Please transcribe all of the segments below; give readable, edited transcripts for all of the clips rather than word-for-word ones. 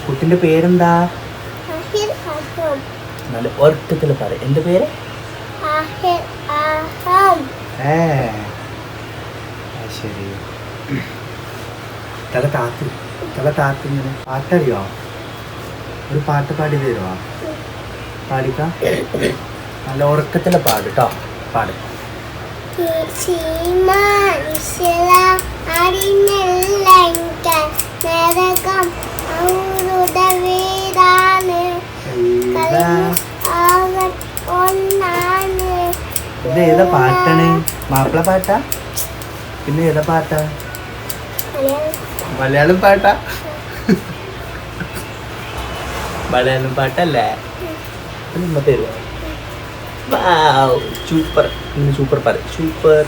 കുട്ടിന്റെ പേരെന്താ? നല്ല ഒറ്റത്തിൽ പറ. എന്റെ പേര് ശരി. തല താത്തി ഇങ്ങനെ പാട്ടറിയോ? ഒരു പാട്ട് പാടി തരുമോ? പാടിക്കാം. നല്ല ഉറക്കത്തിലെ പാട് കേട്ടോ. പാട്. ഇത് ഏതാ പാട്ടാണ്? മാപ്പിള പാട്ടാ? പിന്നെ ഏതാ പാട്ടാ? മലയാളം പാട്ടാ? മലയാളം പാട്ടല്ലേ? നമ്മ തരുമോ? സൂപ്പർ. സൂപ്പർ പറ. സൂപ്പർ.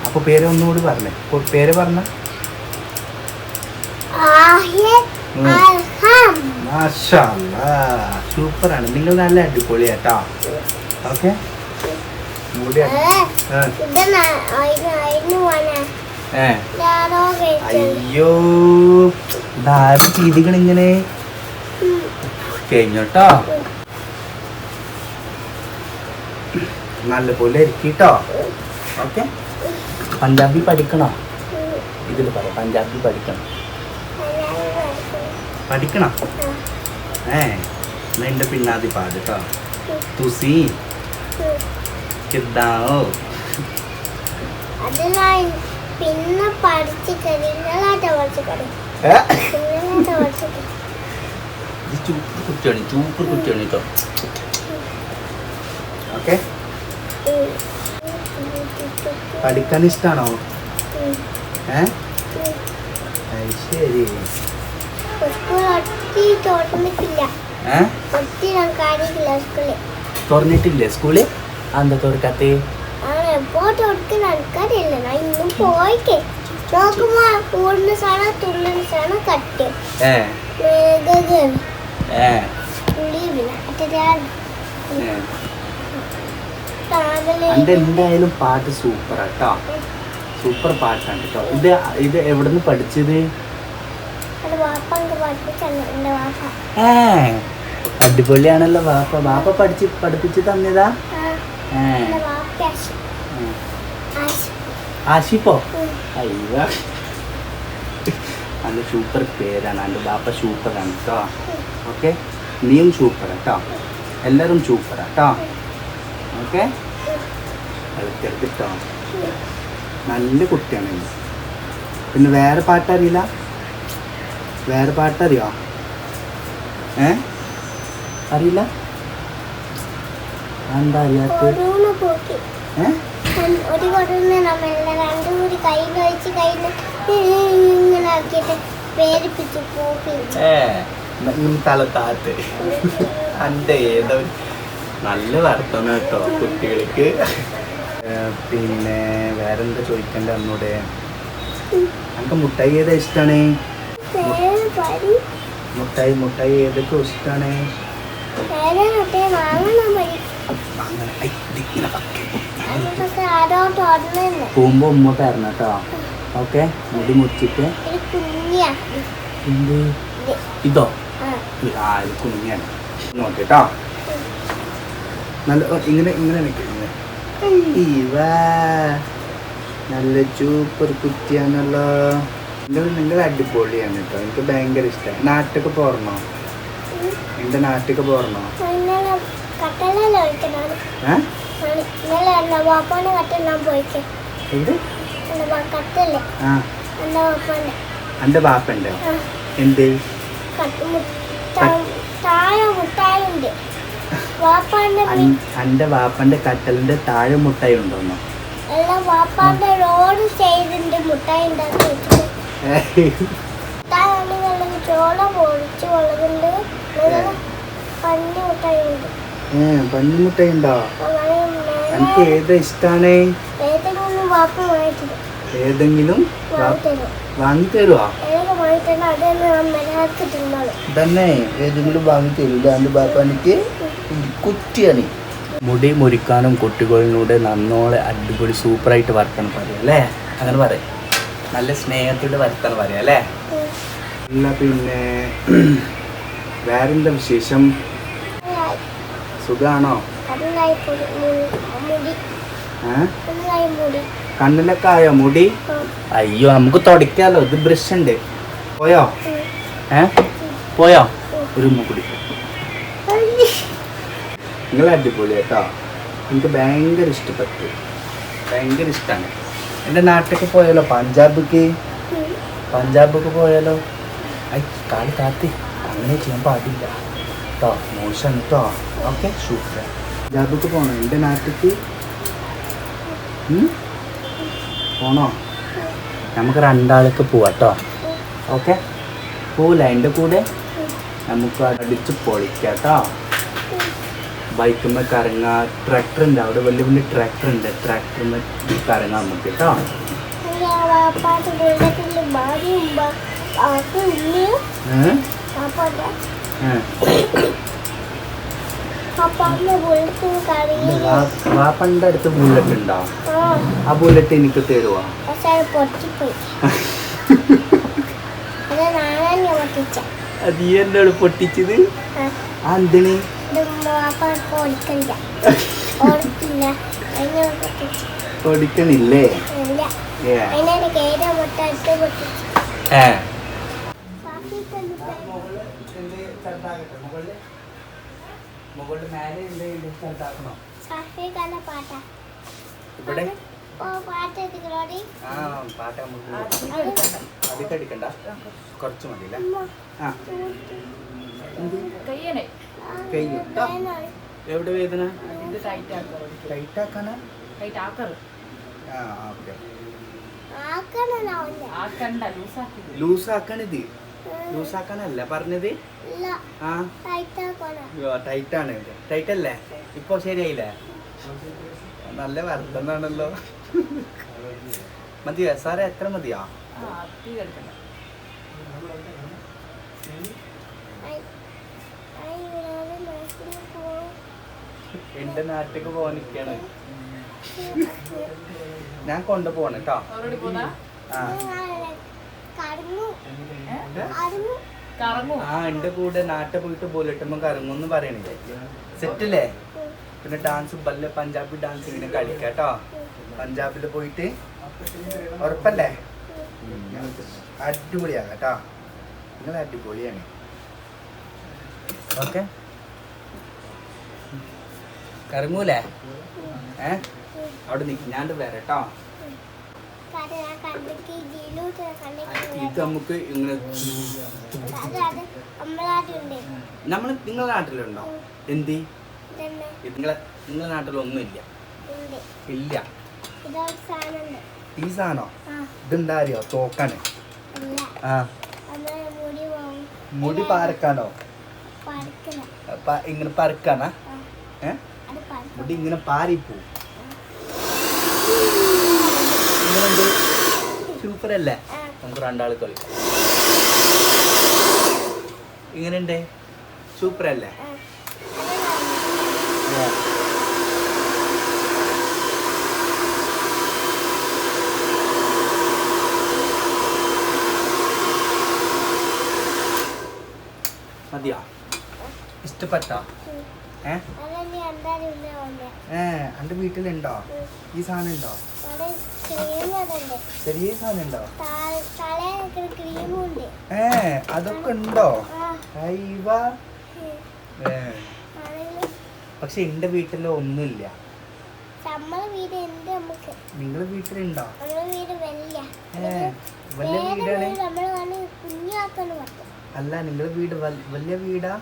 അപ്പൊ പേര് ഒന്നുകൂടി പറഞ്ഞേ. പേര് പറഞ്ഞ സൂപ്പറാണ്. നിങ്ങൾ നല്ല അടിപൊളിയാട്ടോ. ഓക്കെ. അയ്യോ ധാര ചെയ്തിക്കണിങ്ങനെ കഴിഞ്ഞോട്ടോ. നല്ലപോലെ ഇരിക്കട്ടോ. ഓക്കെ. പഞ്ചാബി പഠിക്കണോ? ഇതിൽ പറ. പഞ്ചാബി പഠിക്കണം. എന്റെ പിന്നാതി പാടിട്ടോ. തുസി കിട്ടാവോ? പിന്നെ പഠിച്ചു സൂപ്പർ കുട്ടിയാണ് കേട്ടോ. ഓക്കെ. പഠിക്കാൻ ഇഷ്ടാണോ? ശരി. തുറന്നിട്ടില്ലേ സ്കൂള്? എന്താ തുറക്കാത്ത? എന്തായാലും പാട്ട് സൂപ്പറാട്ടോ. സൂപ്പർ പാട്ടാണ് കേട്ടോ. ഇത് എവിടുന്ന് പഠിച്ചത്? അടിപൊളിയാണല്ലോ. വാപ്പ പഠിപ്പിച്ച് തന്നതാ? ആഷിപ്പോ? അയ്യോ നല്ല സൂപ്പർ പേരാണ്. എൻ്റെ ബാപ്പ സൂപ്പറാണ് കേട്ടോ. ഓക്കെ. നീയും സൂപ്പറാ കേട്ടോ. എല്ലാവരും സൂപ്പറാ കേട്ടോ. ഓക്കെ. കളിക്കരുതിട്ടോ. നല്ല കുട്ടിയാണ്. പിന്നെ വേറെ പാട്ടറിയില്ല? വേറെ പാട്ടറിയോ? അറിയില്ല? എന്താ അറിയാത്ത? തല താത്ത്. എൻ്റെ ഏതോ നല്ല വർത്തമാനം കേട്ടോ കുട്ടികൾക്ക്. പിന്നെ വേറെന്താ ചോദിക്കണ്ടേ അന്നൂടെ? എനിക്ക് മുട്ടായി ഏതാ ഇഷ്ടമാണ്? മുട്ടായി ഏതൊക്കെ ഇഷ്ടമാണ്? പോകുമ്പോ ഉമ്മ തരണം കേട്ടോ. ഓക്കെ. മുടി മുറിച്ചിട്ട്. ഇതോ? കുഞ്ഞാണ്. നോക്കിട്ടോ. നല്ല ഇങ്ങനെ നല്ല സൂപ്പർ കുറ്റിയാണല്ലോ. നിങ്ങൾ അടിപൊളിയാണ് കേട്ടോ. എനിക്ക് ഭയങ്കര ഇഷ്ടമായി. നാട്ടിലേക്ക് പോരണോ? എന്റെ നാട്ടിലേക്ക് പോരണോ? എന്റെ ബാപ്പുണ്ടോ? എന്ത്? എന്റെ ബാപ്പന്റെ കട്ടലിന്റെ താഴെ മുട്ടായി ഉണ്ടോന്നോ? പഞ്ഞിമുട്ടായി ഉണ്ടോ? എനിക്ക് ഏതാ ഇഷ്ടാണ്? ഏതെങ്കിലും വാങ്ങി തരുവോ? തന്നെ ഏതെങ്കിലും വാങ്ങി തരൂല എന്റെ ബാപ്പ എനിക്ക്? കുറ്റിയാണ്. മുടി മുറിക്കാനും കുട്ടികളിലൂടെ നന്നോളെ അടിപൊളി സൂപ്പറായിട്ട് വർത്തനം പറയാം അല്ലേ? അങ്ങനെ പറയും. നല്ല സ്നേഹത്തോടെ വർത്തനം പറയാം അല്ലേ? അല്ല പിന്നെ വേറെന്താ വിശേഷം? സുഖാണോ? കണ്ണിലൊക്കെ ആയോ മുടി? അയ്യോ നമുക്ക് തുടയ്ക്കാലോ, ഇത് ബ്രഷ് ഉണ്ട്. പോയോ? പോയോ? ഒരു ഉമ്മ കുടി. നിങ്ങൾ അടിപൊളി കേട്ടോ, എനിക്ക് ഭയങ്കര ഇഷ്ടപ്പെട്ടു, ഭയങ്കര ഇഷ്ടമാണ്. എൻ്റെ നാട്ടിലേക്ക് പോയാലോ? പഞ്ചാബിക്ക് പോയാലോ? ഐ കാല് കാത്തി, അങ്ങനെ ചെയ്യാൻ പാടില്ല കേട്ടോ, മോശം കേട്ടോ. Okay super. പഞ്ചാബിക്ക് പോകണോ? എൻ്റെ നാട്ടിലേക്ക് പോണോ? നമുക്ക് രണ്ടാൾക്ക് പോവാട്ടോ. ഓക്കെ പോവില്ല എൻ്റെ കൂടെ? നമുക്ക് അടിച്ച് പൊളിക്കാം കേട്ടോ. ബൈക്കുമ്മ കറങ്ങാ, ട്രാക്ടർ ഉണ്ട് അവിടെ, വലിയ വലിയ ട്രാക്ടർ ഉണ്ട്, ട്രാക്ടറിന് കറങ്ങാൻ നമുക്ക് കേട്ടോ. വാപ്പൻ്റെ അടുത്ത് ബുള്ളറ്റ് ഉണ്ടോ? ആ ബുള്ളറ്റ് എനിക്ക് തരുവാ? അത് ഈ എന്നോട് പൊട്ടിച്ചത് എന്തിന്? ഓടിക്കണില്ലേ? മുകളിൽ മേലെ ചെറുതാക്കണോ? ഇവിടെ പാട്ട അതൊക്കെ അടിക്കണ്ട, കുറച്ച് മതിയില്ല. എവിടെ വേദന? ടൈറ്റാക്കാനാ? ലൂസാക്കണിത്? ലൂസാക്കാനല്ല പറഞ്ഞത്. ടൈറ്റാണ്. ടൈറ്റ് അല്ലേ? ഇപ്പൊ ശരിയായില്ലേ? നല്ല വർദ്ധനാണല്ലോ. മതിയോ സാറേ? എത്ര മതിയാ? എന്റെ നാട്ടിലേക്ക് പോകാനിരിക്കാണ് ഞാൻ, കൊണ്ടുപോകണം കേട്ടോ. എന്റെ കൂടെ നാട്ടിൽ പോയിട്ട് ബുള്ളറ്റുമ്പോ കറങ്ങുമെന്ന് പറയണില്ലേ? സെറ്റല്ലേ? പിന്നെ ഡാൻസ് വല്ല പഞ്ചാബി ഡാൻസ് ഇങ്ങനെ കളിക്കാം കേട്ടോ. പഞ്ചാബിൽ പോയിട്ട് ഉറപ്പല്ലേ? അടിപൊളിയാകാം കേട്ടോ. നിങ്ങൾ അടിപൊളിയാണ്. ഓക്കെ കറങ്ങൂലേ? അവിടെ നിൽക്കും, ഞാൻ വരാം കേട്ടോ. ഇത് നമുക്ക് ഇങ്ങനെ നിങ്ങളുടെ നാട്ടിലുണ്ടോ? എന്തി നിങ്ങളുടെ നാട്ടിലൊന്നുമില്ല? ഇല്ല. ഈ സാധനോ? ഇതെന്താ അറിയോ? തോക്കാണ്. മുടി പാരക്കാനോ? ഇങ്ങനെ പരക്കാനാ? മുടി ഇങ്ങനെ പാറിപ്പോവും. സൂപ്പർ അല്ലേ? നമുക്ക് രണ്ടാൾ കളിക്കാം. ഇങ്ങനെയുണ്ട്? സൂപ്പർ അല്ലേ? മതിയോ? ഇഷ്ടപ്പെട്ടോ? എന്റെ വീട്ടിലുണ്ടോ ഈ സാധനം? ഉണ്ടോ? ചെറിയ സാധനം ഉണ്ടോ? അതൊക്കെ ഉണ്ടോ? പക്ഷെ എന്റെ വീട്ടില് ഒന്നുമില്ല. നിങ്ങളെ വീട്ടിലുണ്ടോ? വലിയ വീടാണ്. അല്ല നിങ്ങളെ വീട് വലിയ വീടാ?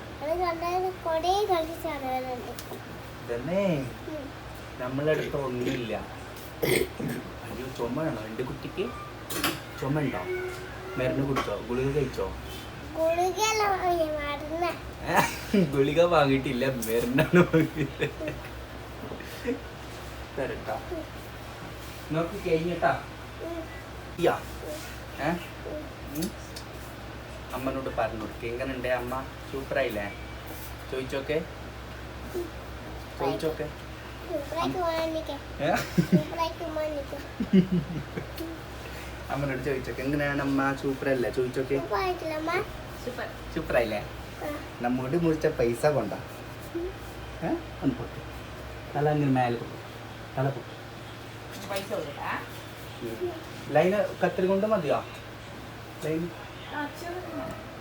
തന്നെ നമ്മളെ അടുത്ത് ഒന്നുമില്ല. അയ്യോ ചുമയാണോ എൻ്റെ കുട്ടിക്ക്? ചുമ ഉണ്ടോ? മരുന്ന് കുടിച്ചോ? ഗുളിക കഴിച്ചോ? ഗുളിക വാങ്ങിയിട്ടില്ല, മരുന്നാണ് വാങ്ങിയില്ല. തരട്ടാ നോക്കി കഴിഞ്ഞിട്ടാ. അമ്മനോട് പറഞ്ഞു കൊടുക്കുക. എങ്ങനെയുണ്ട് അമ്മ? സൂപ്പറായില്ലേ? ചോദിച്ചോക്കെ. ചോദിച്ചോക്കെ സൂപ്പറായിട്ട് പോകാനിരിക്കെ ഏ? സൂപ്പറായിട്ട് പോകാനിരിക്കെ അമ്മനോട് ചോദിച്ചോക്കെ എങ്ങനെയാണ് അമ്മ സൂപ്പറല്ലേ ചോദിച്ചോക്കെ സൂപ്പറായിട്ടില്ല അമ്മ സൂപ്പറായില്ലേ നമ്മോട് മുറിച്ച പൈസ കൊണ്ടാ ഒന്ന് പൊട്ടി തല അങ്ങനെ മേലെ പൊട്ടി തല പൊട്ടി ലൈന് കത്തിരി കൊണ്ട് മതിയോ ലൈൻ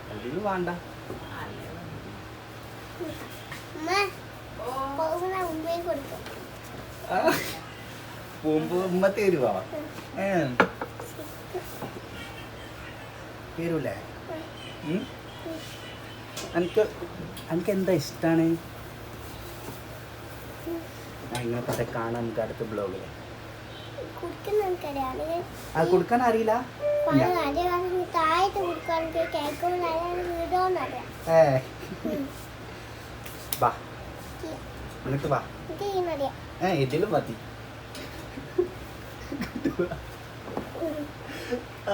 അതിന് വേണ്ട അമ്മ പോകുന്ന മുമ്പേ കൊടുക്കും പോകുമ്പോ ഉമ്മ തരുവോ തരൂലേ എനിക്ക് എനിക്ക് എന്താ ഇഷ്ടാണ് ഞാൻ ഇങ്ങനത്തെ കാണാൻ നമുക്ക് അടുത്ത ബ്ലോഗിൽ കുടിക്കുന്ന എനിക്കറിയാം അത് കൊടുക്കാൻ അറിയില്ല താഴത്ത് കൊടുക്കുകയാണെങ്കിൽ കേൾക്കുമ്പോൾ വീടോന്നറിയാം വാ എന്നിട്ട് വാ എനിക്ക് ചെയ്യുന്നറിയാം ഇതിലും മതി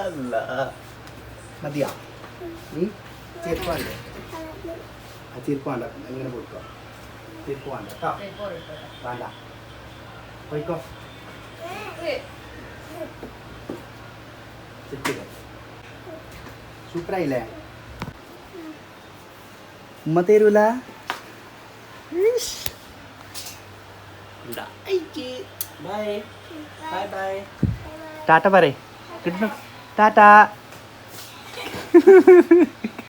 അല്ല മതിയാ ചെരുപ്പ് വേണ്ടേ ആ ചെരുപ്പ് വേണ്ട എങ്ങനെ കൊടുക്കുക ചെരുപ്പ് വേണ്ട കേട്ടോ വേണ്ട പോയിക്കോ ചെരുപ്പില്ലേ സൂപ്പറായില്ലേ ഉമ്മ തരൂല ബൈ ബൈ ബൈ ടാറ്റ പറയ് കിട്ടുന്നു ടാറ്റ